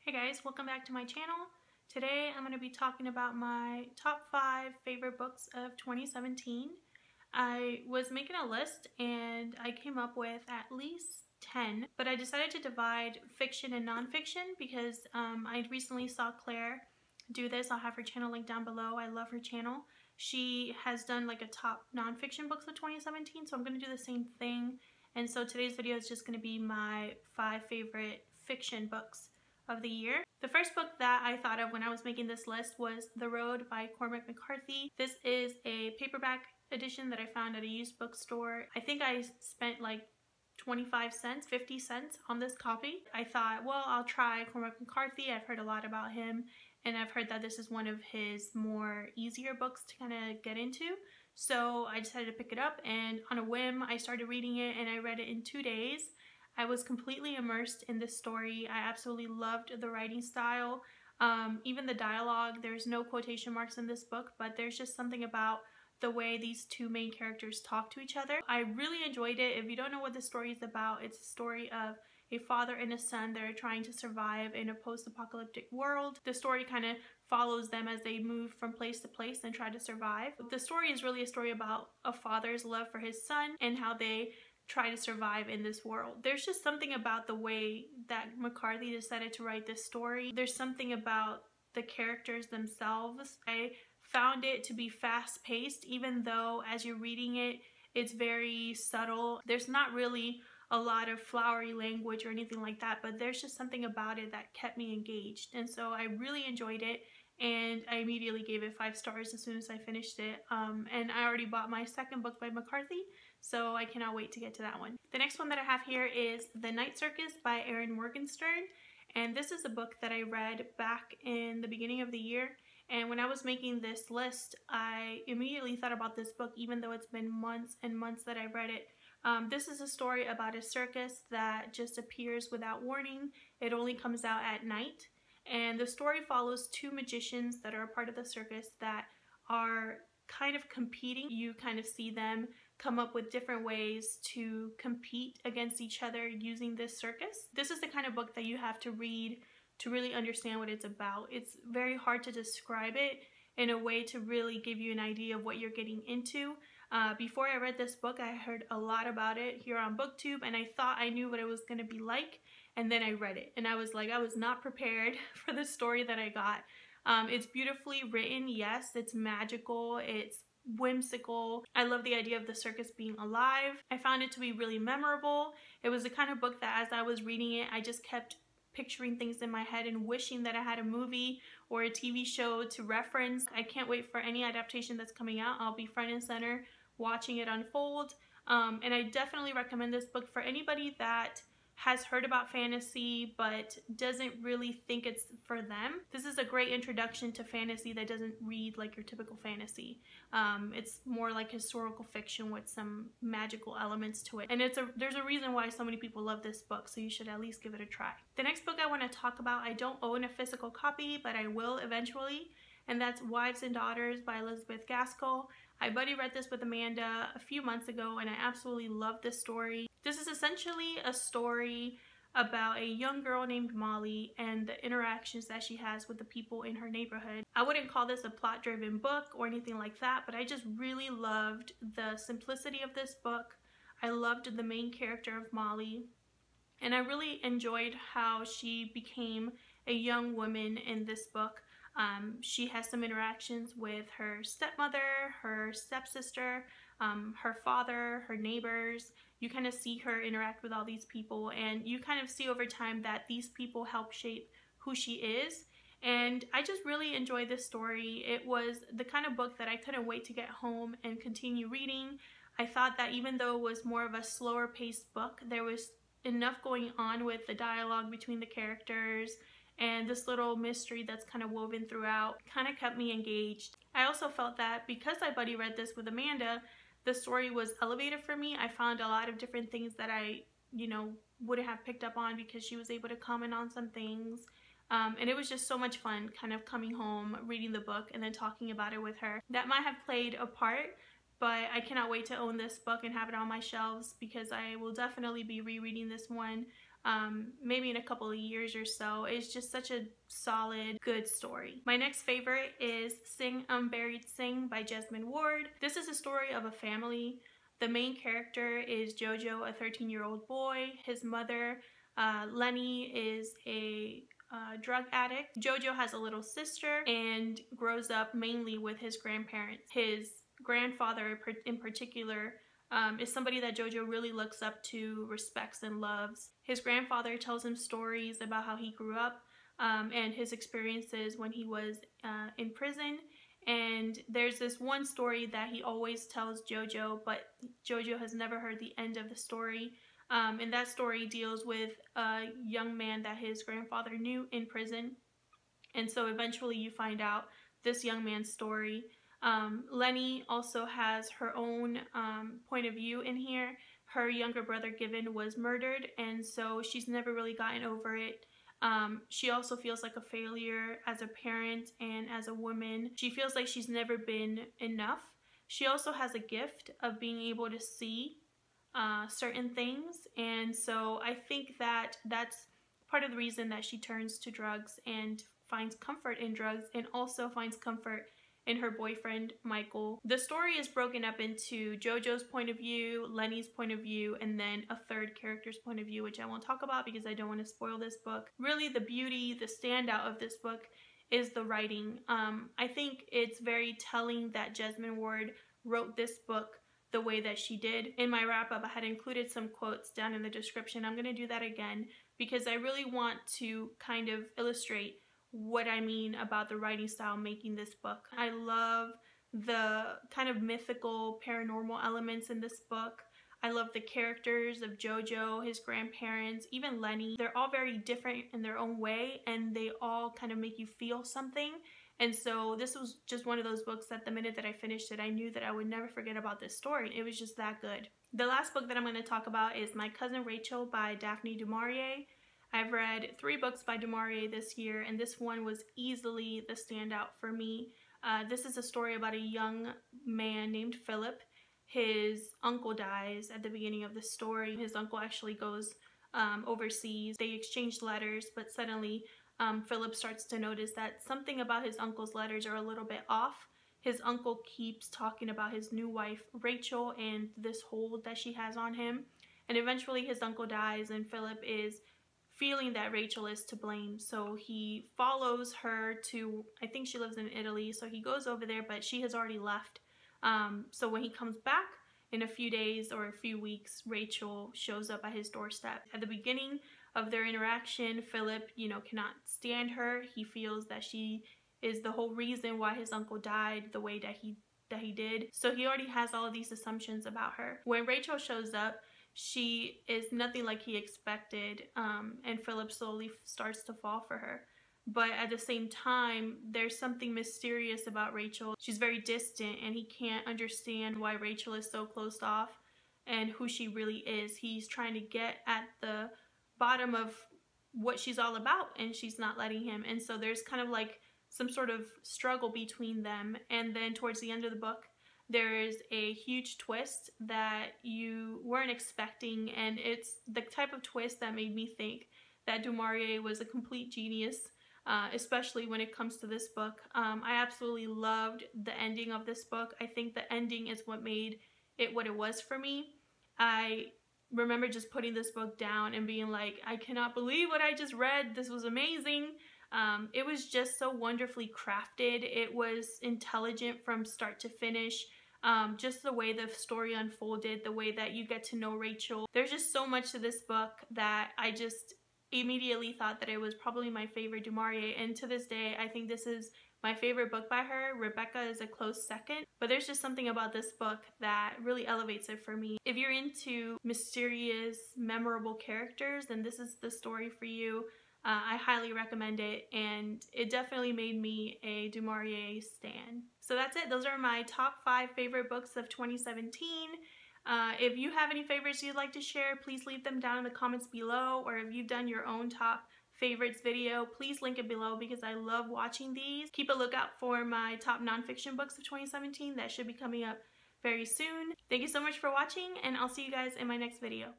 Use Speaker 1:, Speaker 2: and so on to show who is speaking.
Speaker 1: Hey guys, welcome back to my channel. Today I'm going to be talking about my top 5 favorite books of 2017. I was making a list and I came up with at least 10, but I decided to divide fiction and nonfiction because I recently saw Claire do this. I'll have her channel linked down below. I love her channel. She has done like a top nonfiction books of 2017, so I'm going to do the same thing. And so today's video is just going to be my 5 favorite fiction books of the year. The first book that I thought of when I was making this list was The Road by Cormac McCarthy. This is a paperback edition that I found at a used bookstore. I think I spent like 25 cents, 50 cents on this copy. I thought, well, I'll try Cormac McCarthy. I've heard a lot about him and I've heard that this is one of his more easier books to kind of get into. So I decided to pick it up, and on a whim I started reading it and I read it in 2 days. I was completely immersed in this story. I absolutely loved the writing style. Even the dialogue, there's no quotation marks in this book, but there's just something about the way these two main characters talk to each other. I really enjoyed it. If you don't know what the story is about, it's a story of a father and a son that are trying to survive in a post-apocalyptic world. The story kind of follows them as they move from place to place and try to survive. The story is really a story about a father's love for his son and how they try to survive in this world. There's just something about the way that McCarthy decided to write this story. There's something about the characters themselves. I found it to be fast-paced, even though as you're reading it, it's very subtle. There's not really a lot of flowery language or anything like that, but there's just something about it that kept me engaged. And so I really enjoyed it, and I immediately gave it 5 stars as soon as I finished it. And I already bought my second book by McCarthy, so I cannot wait to get to that one. The next one that I have here is The Night Circus by Erin Morgenstern, and this is a book that I read back in the beginning of the year. And when I was making this list, I immediately thought about this book, even though it's been months and months that I read it. This is a story about a circus that just appears without warning. It only comes out at night. And the story follows 2 magicians that are a part of the circus that are kind of competing. You kind of see them come up with different ways to compete against each other using this circus. This is the kind of book that you have to read to really understand what it's about. It's very hard to describe it in a way to really give you an idea of what you're getting into. Before I read this book, I heard a lot about it here on Booktube, and I thought I knew what it was going to be like, and then I read it and I was like, I was not prepared for the story that I got. It's beautifully written, yes, it's magical, it's whimsical. I love the idea of the circus being alive. I found it to be really memorable. It was the kind of book that as I was reading it, I just kept picturing things in my head and wishing that I had a movie or a TV show to reference. I can't wait for any adaptation that's coming out. I'll be front and center watching it unfold. And I definitely recommend this book for anybody that has heard about fantasy but doesn't really think it's for them. This is a great introduction to fantasy that doesn't read like your typical fantasy. It's more like historical fiction with some magical elements to it. And there's a reason why so many people love this book, so you should at least give it a try. The next book I want to talk about, I don't own a physical copy, but I will eventually, and that's Wives and Daughters by Elizabeth Gaskell. I buddy read this with Amanda a few months ago and I absolutely love this story. This is essentially a story about a young girl named Molly and the interactions that she has with the people in her neighborhood. I wouldn't call this a plot-driven book or anything like that, but I just really loved the simplicity of this book. I loved the main character of Molly, and I really enjoyed how she became a young woman in this book. She has some interactions with her stepmother, her stepsister, her father, her neighbors. You kind of see her interact with all these people, and you kind of see over time that these people help shape who she is. And I just really enjoyed this story. It was the kind of book that I couldn't wait to get home and continue reading. I thought that even though it was more of a slower paced book, there was enough going on with the dialogue between the characters, and this little mystery that's kind of woven throughout kind of kept me engaged. I also felt that because I buddy read this with Amanda, the story was elevated for me. I found a lot of different things that I, wouldn't have picked up on because she was able to comment on some things. And it was just so much fun kind of coming home, reading the book, and then talking about it with her. That might have played a part, but I cannot wait to own this book and have it on my shelves because I will definitely be rereading this one maybe in a couple of years or so. It's just such a solid, good story. My next favorite is Unburied by Jesmyn Ward. This is a story of a family. The main character is Jojo, a 13-year-old boy. His mother, Lenny, is a drug addict. Jojo has a little sister and grows up mainly with his grandparents. His grandfather in particular is somebody that Jojo really looks up to, respects, and loves. His grandfather tells him stories about how he grew up and his experiences when he was in prison. And there's this one story that he always tells Jojo, but Jojo has never heard the end of the story. And that story deals with a young man that his grandfather knew in prison. And so eventually you find out this young man's story. Lenny also has her own point of view in here. Her younger brother Given was murdered, and so she's never really gotten over it. She also feels like a failure as a parent and as a woman. She feels like she's never been enough. She also has a gift of being able to see certain things, and so I think that that's part of the reason that she turns to drugs and finds comfort in drugs, and also finds comfort in her boyfriend Michael. The story is broken up into Jojo's point of view, Lenny's point of view, and then a third character's point of view, which I won't talk about because I don't want to spoil this book. Really, the beauty, the standout of this book is the writing. I think it's very telling that Jesmyn Ward wrote this book the way that she did. In my wrap-up, I had included some quotes down in the description. I'm going to do that again because I really want to kind of illustrate what I mean about the writing style making this book. I love the kind of mythical paranormal elements in this book. I love the characters of Jojo, his grandparents, even Lenny. They're all very different in their own way, and they all kind of make you feel something. And so this was just one of those books that the minute that I finished it, I knew that I would never forget about this story. It was just that good. The last book that I'm going to talk about is My Cousin Rachel by Daphne du Maurier. I've read 3 books by du Maurier this year, and this one was easily the standout for me. This is a story about a young man named Philip. His uncle dies at the beginning of the story. His uncle actually goes overseas. They exchange letters, but suddenly Philip starts to notice that something about his uncle's letters are a little bit off. His uncle keeps talking about his new wife, Rachel, and this hold that she has on him. And eventually his uncle dies, and Philip is feeling that Rachel is to blame. So he follows her to, I think she lives in Italy, so he goes over there, but she has already left. So when he comes back in a few days or a few weeks, Rachel shows up at his doorstep. At the beginning of their interaction, Philip, cannot stand her. He feels that she is the whole reason why his uncle died the way that he did. So he already has all of these assumptions about her. When Rachel shows up, she is nothing like he expected, and Philip slowly starts to fall for her. But at the same time, there's something mysterious about Rachel. She's very distant, and he can't understand why Rachel is so closed off and who she really is. He's trying to get at the bottom of what she's all about, and she's not letting him. And so there's kind of like some sort of struggle between them. And then towards the end of the book, there is a huge twist that you weren't expecting, and it's the type of twist that made me think that du Maurier was a complete genius, especially when it comes to this book. I absolutely loved the ending of this book. I think the ending is what made it what it was for me. I remember just putting this book down and being like, I cannot believe what I just read. This was amazing. It was just so wonderfully crafted. It was intelligent from start to finish. Just the way the story unfolded, the way that you get to know Rachel. There's just so much to this book that I just immediately thought that it was probably my favorite du Maurier, and to this day I think this is my favorite book by her. Rebecca is a close second, but there's just something about this book that really elevates it for me. If you're into mysterious, memorable characters, then this is the story for you. I highly recommend it, and it definitely made me a du Maurier stan. So that's it. Those are my top 5 favorite books of 2017. If you have any favorites you'd like to share, please leave them down in the comments below, or if you've done your own top favorites video, please link it below because I love watching these. Keep a lookout for my top nonfiction books of 2017. That should be coming up very soon. Thank you so much for watching, and I'll see you guys in my next video.